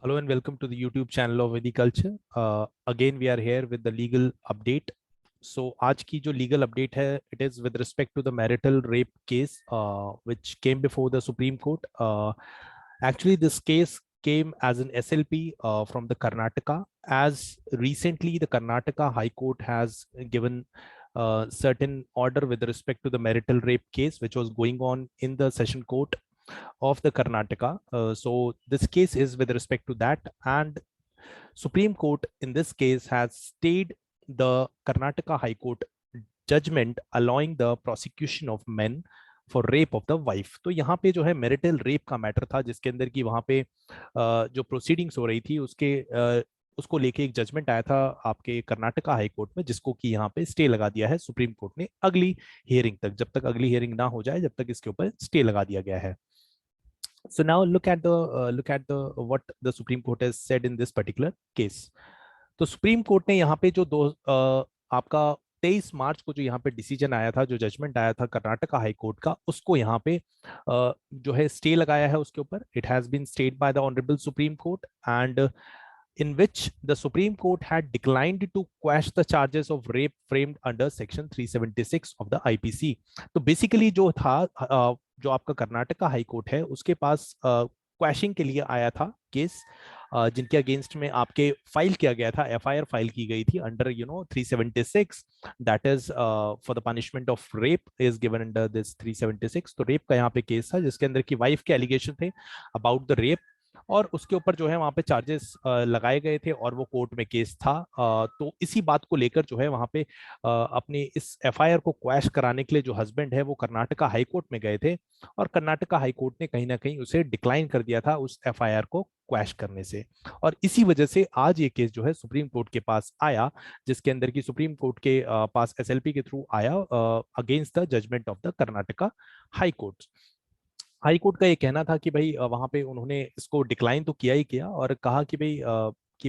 Hello and welcome to the YouTube channel of Vediculture. Again, we are here with the legal update. So, आज की जो legal update है, it is with respect to the marital rape case, which came before the Supreme Court. Actually, this case came as an SLP from the Karnataka. As recently, the Karnataka High Court has given certain order with respect to the marital rape case, which was going on in the session court of the Karnataka. So this case is with respect to that, and Supreme Court in this case has stayed the Karnataka High Court judgment allowing the prosecution of men for rape of the wife. तो यहाँ पे जो है marital rape का matter था, जिसके अंदर की वहां पे जो प्रोसीडिंग्स हो रही थी उसको लेके एक जजमेंट आया था आपके कर्नाटका हाई कोर्ट में, जिसको कि यहाँ पे स्टे लगा दिया है सुप्रीम कोर्ट ने अगली हियरिंग तक। जब तक अगली हियरिंग ना हो जाए, जब तक इसके ऊपर स्टे लगा दिया गया है। So now look at the what the Supreme Court has said in this particular case. तो सुप्रीम कोर्ट ने यहाँ पे जो आपका 23 मार्च को जो यहाँ पे डिसीजन आया था, जो जजमेंट आया था कर्नाटका हाई कोर्ट का, उसको यहाँ पे जो है स्टे लगाया है उसके ऊपर। It has been stayed by the honourable Supreme Court and in which the Supreme Court had declined to quash the charges of rape framed under Section 376 of the IPC. तो बेसिकली जो था जो आपका Karnataka high court है, उसके पास क्वैशिंग के लिए आया था केस, जिनके अगेंस्ट में आपके फाइल किया गया था, एफआईआर फाइल की गई थी under 376, that is for the punishment of rape is given under this 376। तो रेप का यहाँ पे केस था, जिसके अंदर की वाइफ के एलिगेशन थे अबाउट द रेप, और उसके ऊपर जो है वहां पे चार्जेस लगाए गए थे और वो कोर्ट में केस था। तो इसी बात को लेकर जो है वहां पे अपने इस एफआईआर को क्वैश कराने के लिए जो हस्बैंड है वो कर्नाटका हाई कोर्ट में गए थे, और कर्नाटका हाई कोर्ट ने कहीं ना कहीं उसे डिक्लाइन कर दिया था उस एफआईआर को क्वैश करने से। और इसी वजह से आज ये केस जो है सुप्रीम कोर्ट के पास आया, जिसके अंदर की सुप्रीम कोर्ट के पास एसएलपी के थ्रू आया against the judgment of the Karnataka high Court. High Court का ये कहना था कि भाई वहां पे उन्होंने इसको डिक्लाइन तो किया ही किया, और कहा कि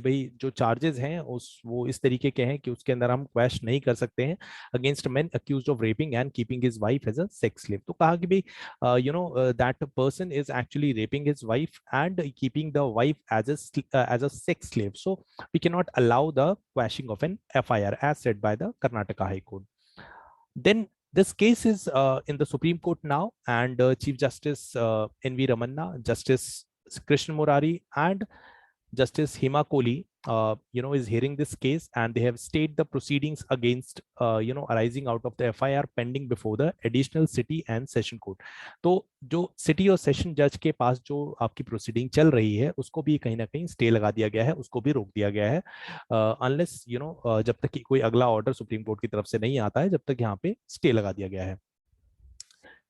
भाई जो चार्जेस हैं वो इस तरीके के हैं कि उसके अंदर हम क्वैश नहीं कर सकते हैं against man accused of raping and keeping his wife as a sex slave. तो कहा कि भाई that person is actually raping his wife and keeping the wife as a sex slave, so we can not allow the quashing of an FIR as said by the Karnataka high court. Then this case is in the Supreme Court now, and Chief Justice N.V. Ramanna, Justice Krishna Murari, and Justice Hema Kohli, is hearing this case, and they have stayed the proceedings against, arising out of the FIR pending before the additional city and session court. तो जो city और session जज के पास जो आपकी proceeding चल रही है, उसको भी कहीं ना कहीं स्टे लगा दिया गया है, उसको भी रोक दिया गया है, अनलेस जब तक कि कोई अगला ऑर्डर सुप्रीम कोर्ट की तरफ से नहीं आता है, जब तक यहाँ पे स्टे लगा दिया गया है।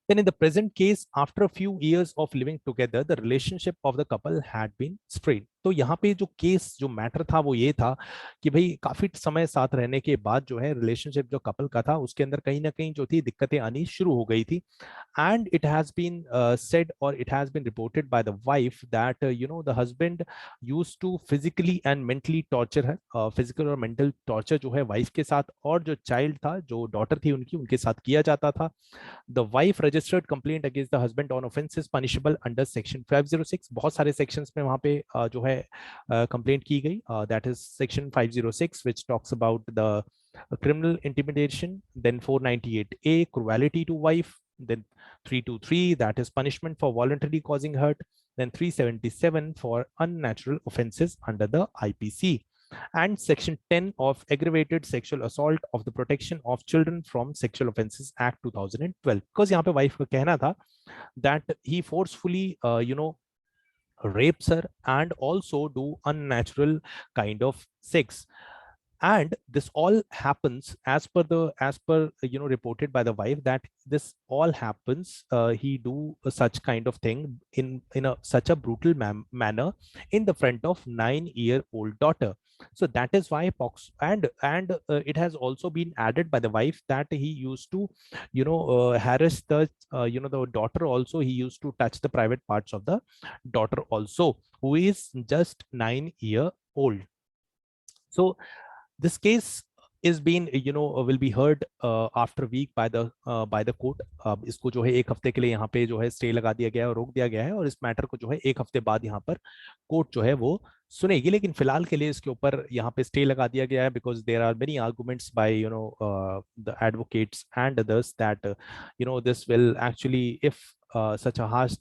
Then in the present case, after a few years of living together, the relationship of the couple had been strained. तो यहाँ पे जो केस जो मैटर था वो ये था कि भाई काफी समय साथ रहने के बाद जो है रिलेशनशिप जो कपल का था उसके अंदर कहीं ना कहीं जो थी दिक्कतें आनी शुरू हो गई थी। And it has been said, or it has been reported by the wife that the husband used to physically and mentally torture her, physical और मेंटल टॉर्चर जो है वाइफ के साथ, और जो चाइल्ड था, जो डॉटर थी उनके साथ किया जाता था। The wife registered complaint against the husband on offenses punishable under section 506। बहुत सारे sections में वहां पे जो है complaint की गई, that is section 506 which talks about the criminal intimidation, then 498A cruelty to wife, then 323 that is punishment for voluntarily causing hurt, then 377 for unnatural offenses under the IPC, and section 10 of aggravated sexual assault of the protection of children from sexual offenses act 2012। because यहाँ पे wife का कहना था that he forcefully rapes her and also do unnatural kind of sex, and this all happens as per reported by the wife that this all happens, he do such kind of thing in such a brutal manner in the front of 9-year-old daughter. So that is why Pox, and it has also been added by the wife that he used to harass the the daughter also. He used to touch the private parts of the daughter also, who is just 9-year-old. So this case is been will be heard after a week by the court. अब इसको जो है एक हफ्ते के लिए यहाँ पे जो है स्टे लगा दिया गया है और रोक दिया गया है, और इस मैटर को जो है एक हफ्ते बाद यहाँ पर कोर्ट जो है वो सुनेगी। लेकिन फिलहाल के लिए इसके ऊपर यहाँ पे स्टे लगा दिया गया है, because there are many arguments by the advocates and others that this will actually, if such a harsh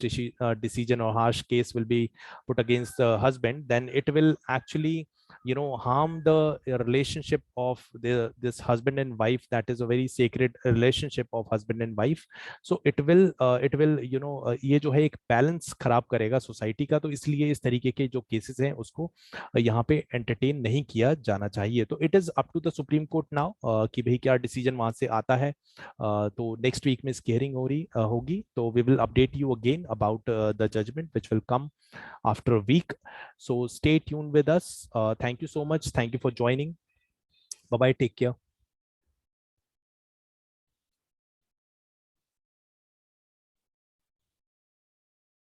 decision or harsh case will be put against the husband, then it will actually harm the relationship of this husband and wife. That is a very sacred relationship of husband and wife. So it will ये जो है एक balance खराब करेगा society का। तो इसलिए इस तरीके के जो केसेस हैं उसको यहाँ पे एंटरटेन नहीं किया जाना चाहिए। तो it is up to the Supreme Court now कि भाई क्या डिसीजन वहां से आता है। तो नेक्स्ट वीक में इसकी हियरिंग हो रही होगी, तो we will update you again about the judgment which will come after a week. So stay tuned with us. Thank you so much. Thank you for joining. Bye bye. Take care.